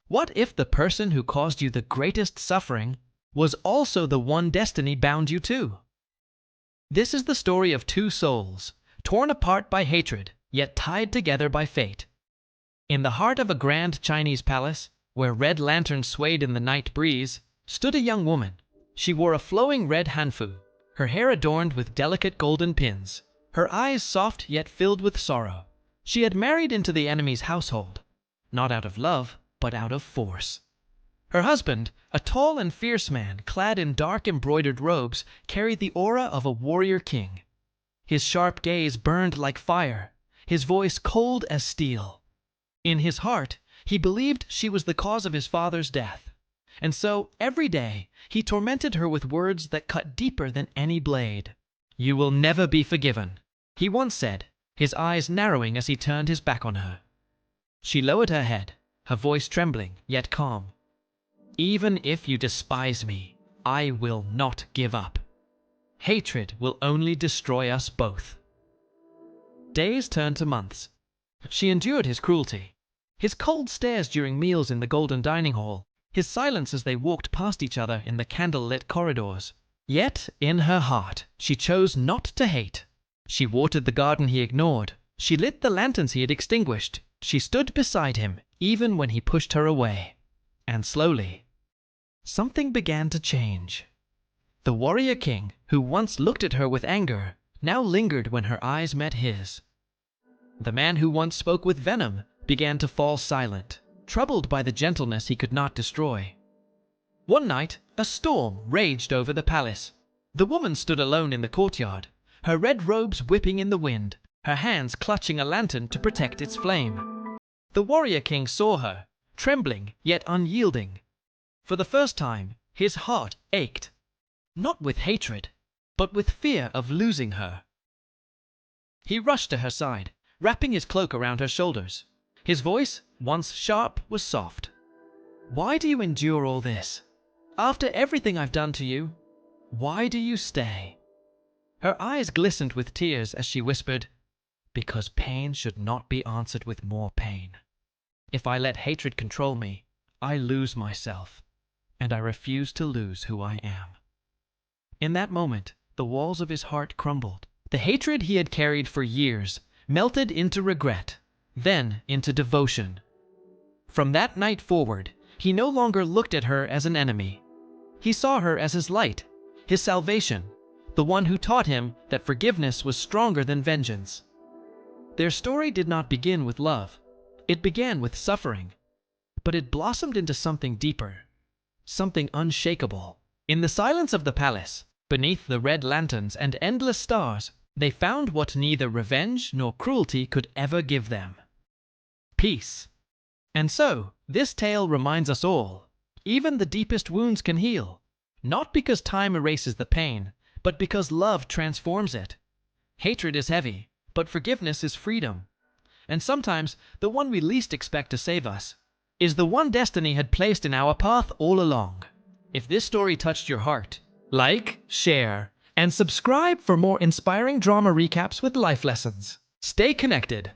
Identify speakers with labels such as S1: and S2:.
S1: What if the person who caused you the greatest suffering was also the one destiny bound you to? This is the story of two souls, torn apart by hatred, yet tied together by fate. In the heart of a grand Chinese palace, where red lanterns swayed in the night breeze, stood a young woman. She wore a flowing red hanfu, her hair adorned with delicate golden pins, her eyes soft yet filled with sorrow. She had married into the enemy's household, not out of love, but out of force. Her husband, a tall and fierce man clad in dark embroidered robes, carried the aura of a warrior king. His sharp gaze burned like fire, his voice cold as steel. In his heart, he believed she was the cause of his father's death, and so every day he tormented her with words that cut deeper than any blade. "You will never be forgiven," he once said, his eyes narrowing as he turned his back on her. She lowered her head, her voice trembling yet calm. "Even if you despise me, I will not give up. Hatred will only destroy us both." Days turned to months. She endured his cruelty, his cold stares during meals in the golden dining hall, his silence as they walked past each other in the candle-lit corridors. Yet, in her heart, she chose not to hate. She watered the garden he ignored. She lit the lanterns he had extinguished. She stood beside him, even when he pushed her away. And slowly, something began to change. The warrior king, who once looked at her with anger, now lingered when her eyes met his. The man who once spoke with venom began to fall silent, troubled by the gentleness he could not destroy. One night, a storm raged over the palace. The woman stood alone in the courtyard, her red robes whipping in the wind, her hands clutching a lantern to protect its flame. The warrior king saw her, trembling yet unyielding. For the first time, his heart ached, not with hatred, but with fear of losing her. He rushed to her side, wrapping his cloak around her shoulders. His voice, once sharp, was soft. "Why do you endure all this? After everything I've done to you, why do you stay?" Her eyes glistened with tears as she whispered, "Because pain should not be answered with more pain. If I let hatred control me, I lose myself, and I refuse to lose who I am." In that moment, the walls of his heart crumbled. The hatred he had carried for years melted into regret, then into devotion. From that night forward, he no longer looked at her as an enemy. He saw her as his light, his salvation, the one who taught him that forgiveness was stronger than vengeance. Their story did not begin with love. It began with suffering. But it blossomed into something deeper, something unshakable. In the silence of the palace, beneath the red lanterns and endless stars, they found what neither revenge nor cruelty could ever give them: peace. And so, this tale reminds us all, even the deepest wounds can heal, not because time erases the pain, but because love transforms it. Hatred is heavy, but forgiveness is freedom. And sometimes, the one we least expect to save us is the one destiny had placed in our path all along. If this story touched your heart, like, share, and subscribe for more inspiring drama recaps with life lessons. Stay connected.